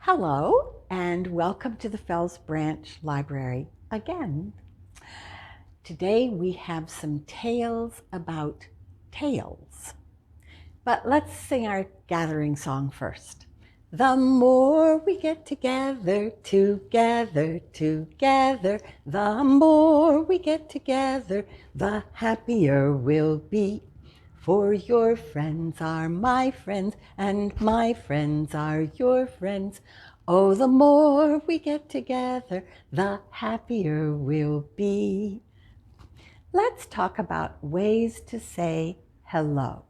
Hello and welcome to the Fells Branch Library again. Today we have some tales about tales. But let's sing our gathering song first. The more we get together, together, together, the more we get together, the happier we'll be. For your friends are my friends, and my friends are your friends. Oh, the more we get together, the happier we'll be. Let's talk about ways to say hello.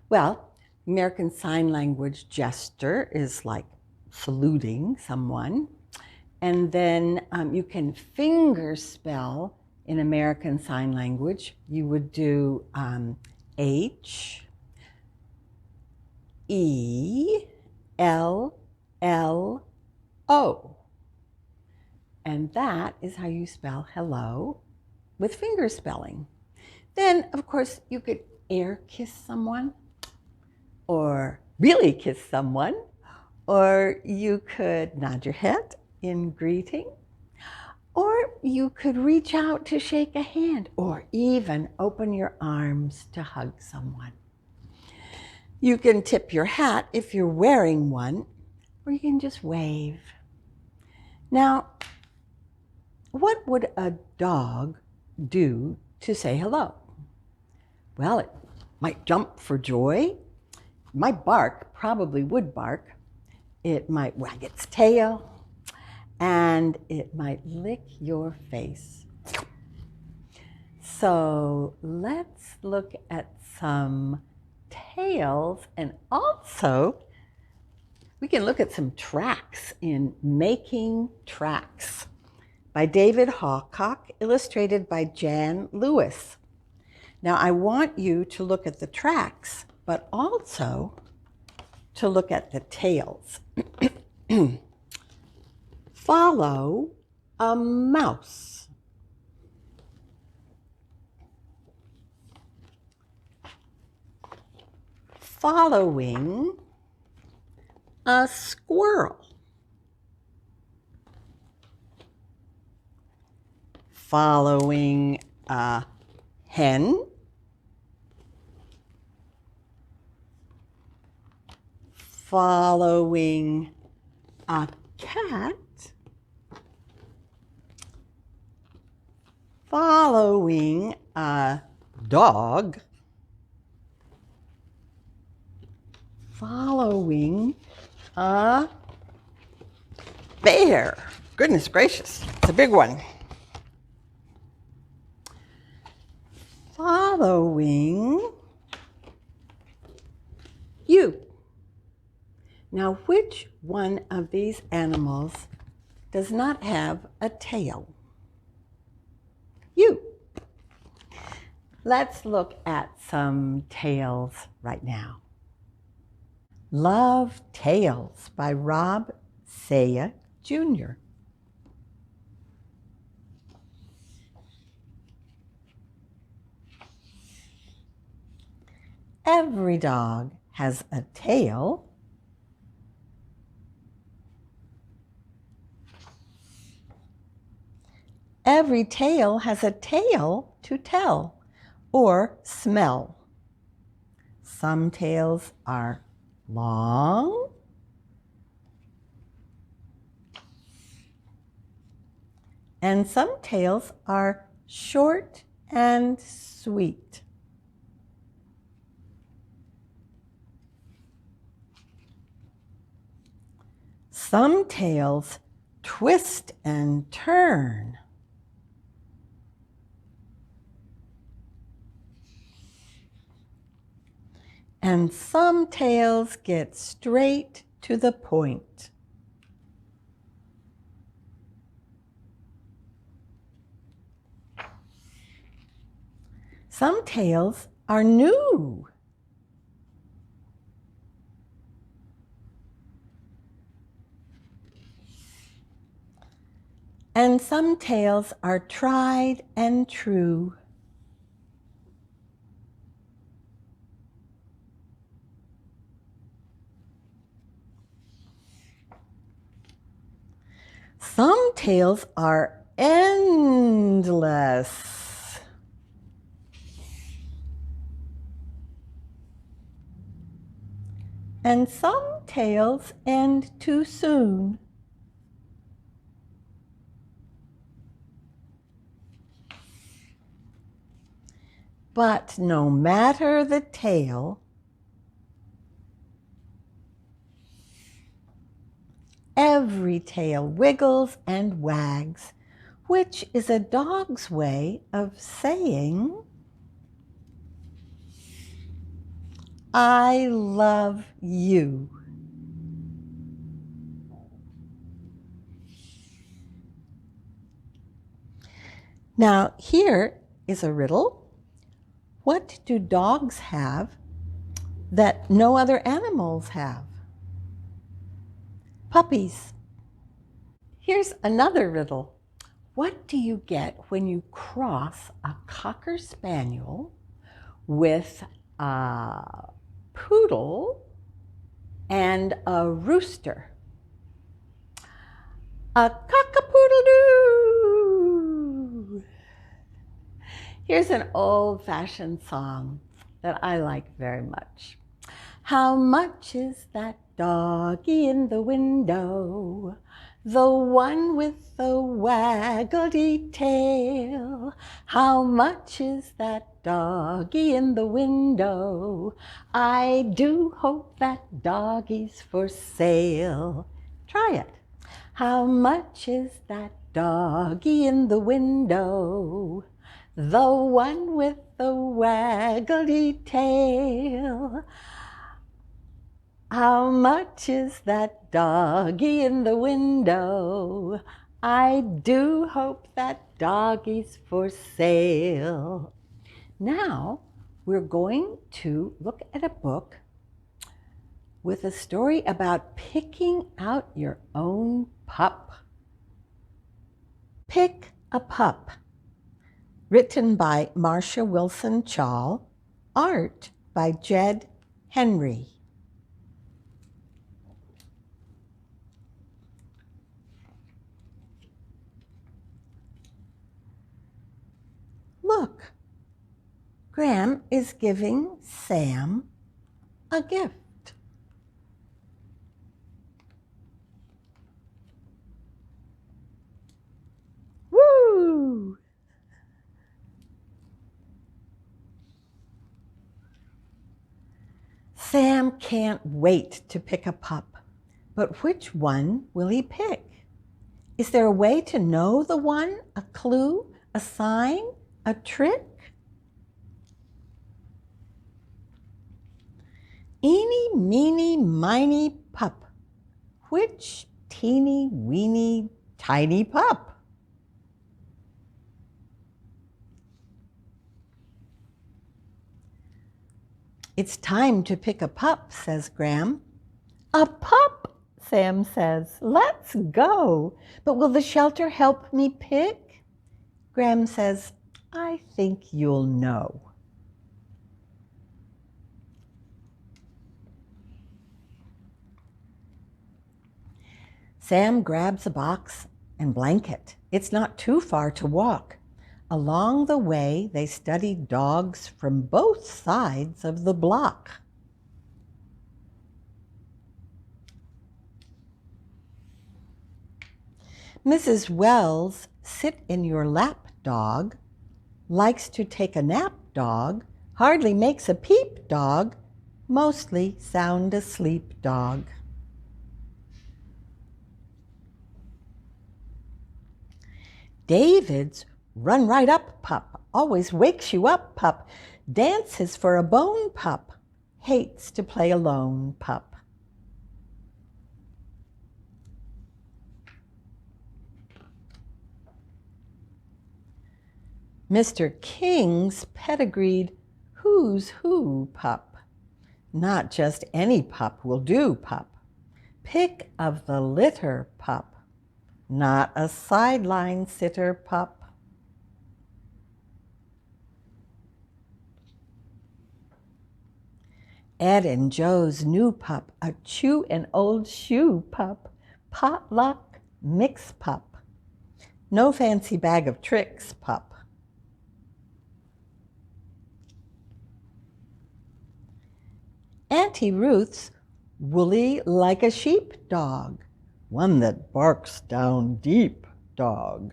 Well, American Sign Language gesture is like saluting someone. And then you can finger spell in American Sign Language. You would do H, E, L, L, O. And that is how you spell hello with finger spelling. Then, of course, you could air kiss someone, or really kiss someone, or you could nod your head in greeting, or you could reach out to shake a hand, or even open your arms to hug someone. You can tip your hat if you're wearing one, or you can just wave. Now, what would a dog do to say hello? Well, it might jump for joy. It might bark, probably would bark. It might wag its tail, and it might lick your face. So let's look at some tales, and also we can look at some tracks in Making Tracks by David Hawcock, illustrated by Jan Lewis. Now I want you to look at the tracks, but also to look at the tales. Follow a mouse. Following a squirrel. Following a hen. Following a cat. Following a dog. Following a bear. Goodness gracious, it's a big one. Following you. Now, which one of these animals does not have a tail? You. Let's look at some tales right now. Love Tales by Rob Saya Jr. Every dog has a tail. Every tail has a tale to tell or smell. Some tails are long, and some tales are short and sweet. Some tales twist and turn. And some tales get straight to the point. Some tales are new. And some tales are tried and true. Some tails are endless. And some tails end too soon. But no matter the tail, every tail wiggles and wags, which is a dog's way of saying, I love you. Now, here is a riddle. What do dogs have that no other animals have? Puppies. Here's another riddle. What do you get when you cross a Cocker Spaniel with a poodle and a rooster? A cock-a-poodle-doo! Here's an old-fashioned song that I like very much. How much is that doggy in the window? The one with the waggledy tail. How much is that doggy in the window? I do hope that doggy's for sale. Try it. How much is that doggy in the window? The one with the waggledy tail. How much is that doggy in the window? I do hope that doggy's for sale. Now we're going to look at a book with a story about picking out your own pup. Pick a Pup, written by Marcia Wilson Chall, art by Jed Henry. Look, Graham is giving Sam a gift. Woo! Sam can't wait to pick a pup, but which one will he pick? Is there a way to know the one? A clue? A sign? A trick? Eeny, meeny, miny pup. Which teeny, weeny, tiny pup? It's time to pick a pup, says Graham. A pup, Sam says. Let's go. But will the shelter help me pick? Graham says, I think you'll know. Sam grabs a box and blanket. It's not too far to walk. Along the way, they study dogs from both sides of the block. Mrs. Wells, sit in your lap, dog. Likes to take a nap, dog. Hardly makes a peep, dog. Mostly sound asleep, dog. David's run right up, pup. Always wakes you up, pup. Dances for a bone, pup. Hates to play alone, pup. Mr. King's pedigreed who's who, pup. Not just any pup will do, pup. Pick of the litter, pup. Not a sideline sitter, pup. Ed and Joe's new pup, a chew and old shoe, pup. Potluck, mix pup. No fancy bag of tricks, pup. Auntie Ruth's woolly like a sheep dog, one that barks down deep dog.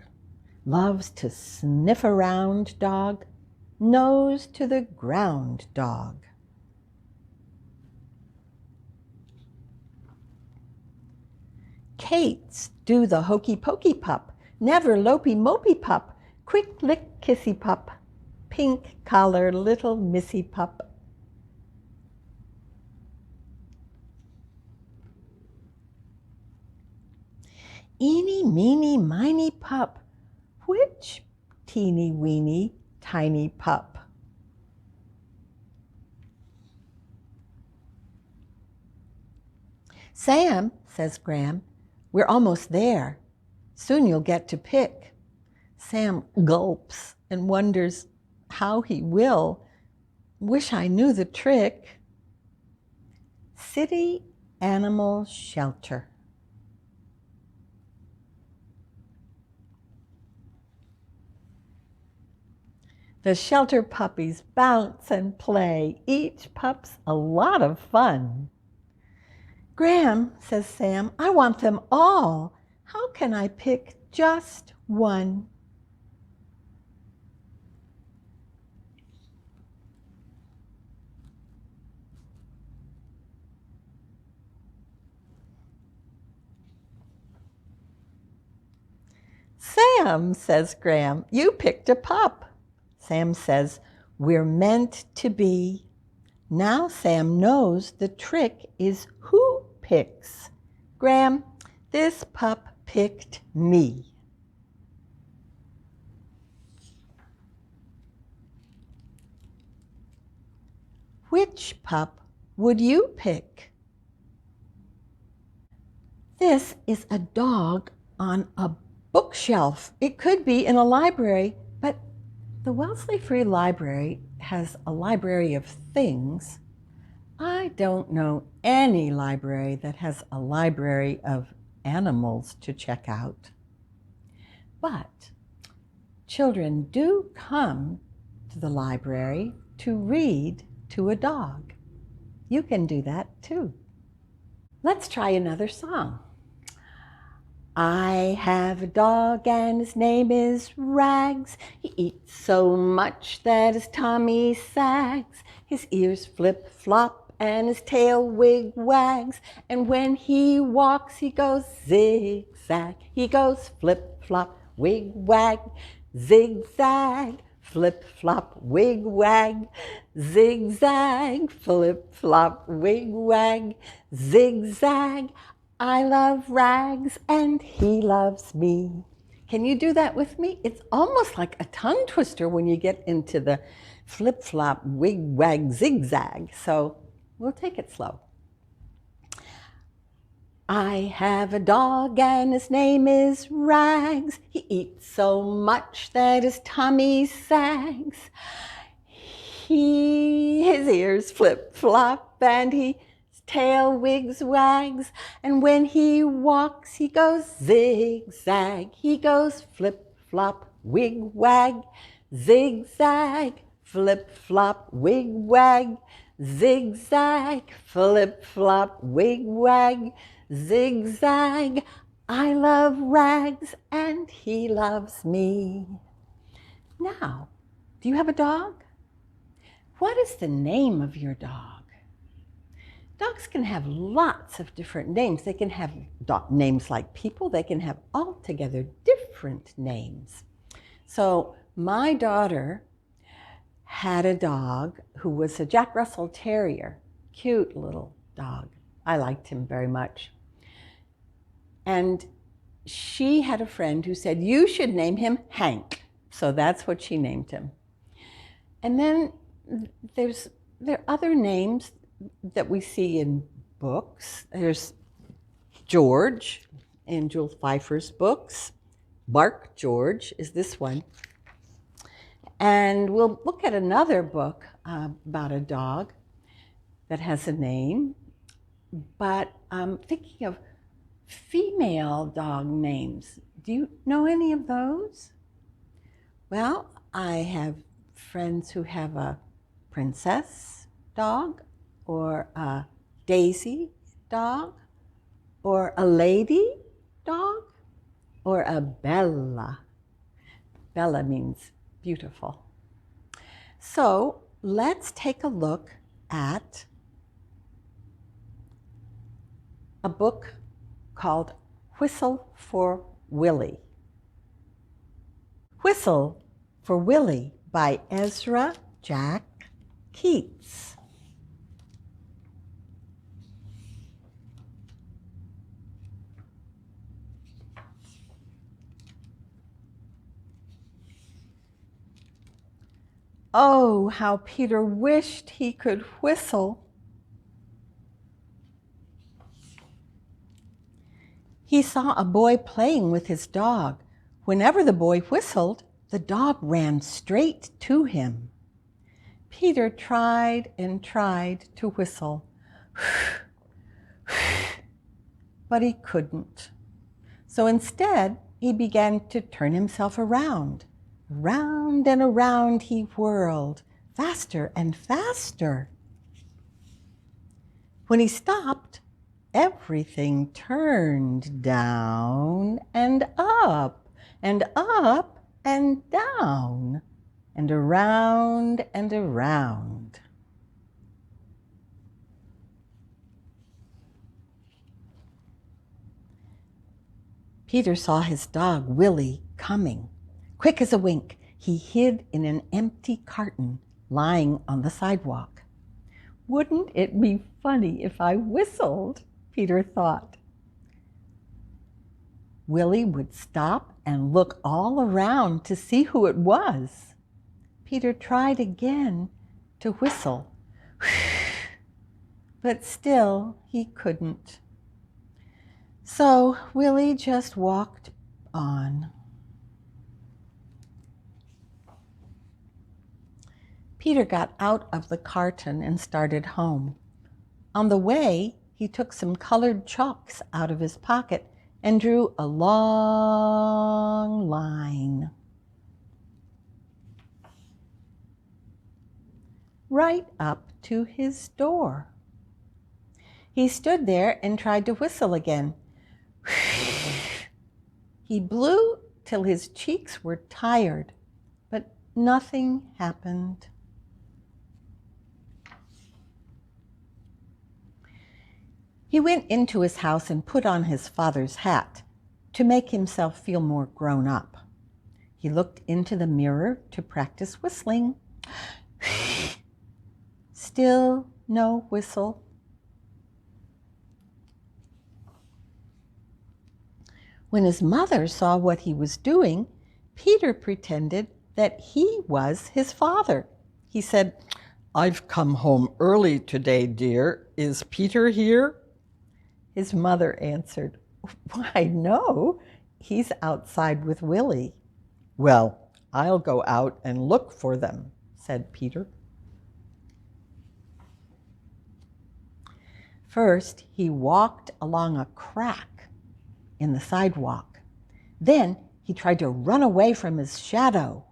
Loves to sniff around dog, nose to the ground dog. Kate's do the hokey pokey pup, never lopey mopey pup, quick lick kissy pup, pink collar little missy pup. Eeny, meeny, miny pup, which teeny weeny tiny pup? Sam, says Gram, we're almost there. Soon you'll get to pick. Sam gulps and wonders how he will. Wish I knew the trick. City Animal Shelter. The shelter puppies bounce and play. Each pup's a lot of fun. Gram, says Sam, I want them all. How can I pick just one? Sam, says Gram, you picked a pup. Sam says, we're meant to be. Now Sam knows the trick is who picks. Gram, this pup picked me. Which pup would you pick? This is a dog on a bookshelf. It could be in a library, but the Wellesley Free Library has a library of things. I don't know any library that has a library of animals to check out. But children do come to the library to read to a dog. You can do that too. Let's try another song. I have a dog and his name is Rags. He eats so much that his tummy sags. His ears flip-flop and his tail wig-wags. And when he walks, he goes zigzag. He goes flip-flop, wig-wag, zigzag. Flip-flop, wig-wag, zigzag. Flip-flop, wig-wag, zigzag. I love Rags and he loves me. Can you do that with me? It's almost like a tongue twister when you get into the flip-flop, wig-wag, zigzag. So we'll take it slow. I have a dog and his name is Rags. He eats so much that his tummy sags. His ears flip-flop and his tail wigs wags, and when he walks, he goes zigzag. He goes flip-flop, wig-wag, zigzag. Flip-flop, wig-wag, zigzag. Flip-flop, wig-wag, zigzag. I love Rags and he loves me. Now, do you have a dog? What is the name of your dog? Dogs can have lots of different names. They can have names like people. They can have altogether different names. So my daughter had a dog who was a Jack Russell Terrier, cute little dog. I liked him very much. And she had a friend who said, you should name him Hank. So that's what she named him. And then there are other names that we see in books. There's George in Jules Pfeiffer's books. Bark George is this one. And we'll look at another book about a dog that has a name. But I'm thinking of female dog names. Do you know any of those? Well, I have friends who have a princess dog, or a Daisy dog, or a lady dog, or a Bella. Bella means beautiful. So let's take a look at a book called Whistle for Willie. Whistle for Willie by Ezra Jack Keats. Oh, how Peter wished he could whistle. He saw a boy playing with his dog. Whenever the boy whistled, the dog ran straight to him. Peter tried and tried to whistle, but he couldn't. So instead, he began to turn himself around. Round and around he whirled, faster and faster. When he stopped, everything turned down and up and up and down and around and around. Peter saw his dog, Willie, coming. Quick as a wink, he hid in an empty carton lying on the sidewalk. Wouldn't it be funny if I whistled? Peter thought. Willie would stop and look all around to see who it was. Peter tried again to whistle, but still he couldn't. So Willie just walked on. Peter got out of the carton and started home. On the way, he took some colored chalks out of his pocket and drew a long line right up to his door. He stood there and tried to whistle again. He blew till his cheeks were tired, but nothing happened. He went into his house and put on his father's hat to make himself feel more grown up. He looked into the mirror to practice whistling. Still no whistle. When his mother saw what he was doing, Peter pretended that he was his father. He said, "I've come home early today, dear. Is Peter here?" His mother answered, "Why, no, he's outside with Willie." "Well, I'll go out and look for them," said Peter. First, he walked along a crack in the sidewalk. Then he tried to run away from his shadow.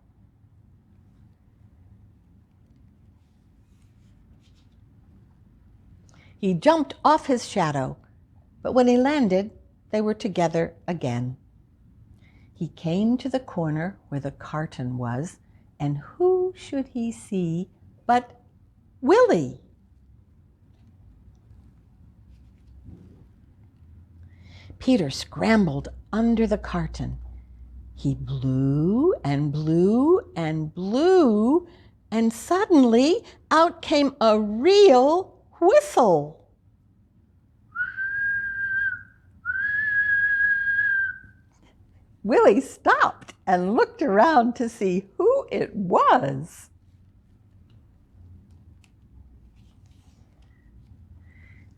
He jumped off his shadow, but when he landed, they were together again. He came to the corner where the carton was, and who should he see but Willie? Peter scrambled under the carton. He blew and blew and blew, and suddenly out came a real whistle. Willie stopped and looked around to see who it was.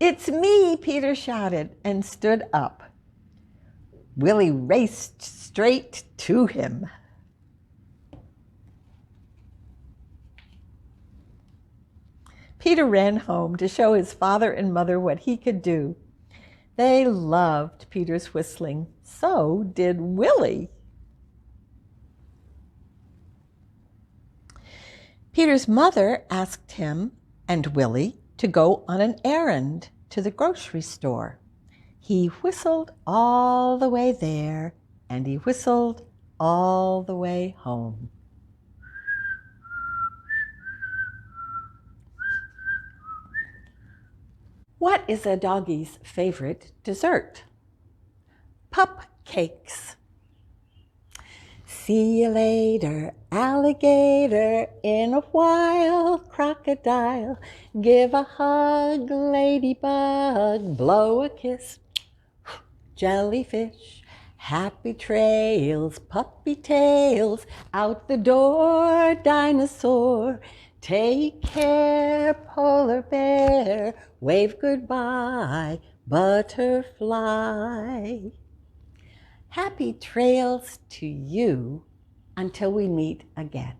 "It's me," Peter shouted and stood up. Willie raced straight to him. Peter ran home to show his father and mother what he could do. They loved Peter's whistling. So did Willie. Peter's mother asked him and Willie to go on an errand to the grocery store. He whistled all the way there, and he whistled all the way home. What is a doggy's favorite dessert? Pup cakes. See you later, alligator, in a while, crocodile. Give a hug, ladybug, blow a kiss, jellyfish. Happy trails, puppy tails, out the door, dinosaur. Take care, polar bear, wave goodbye, butterfly. Happy trails to you until we meet again.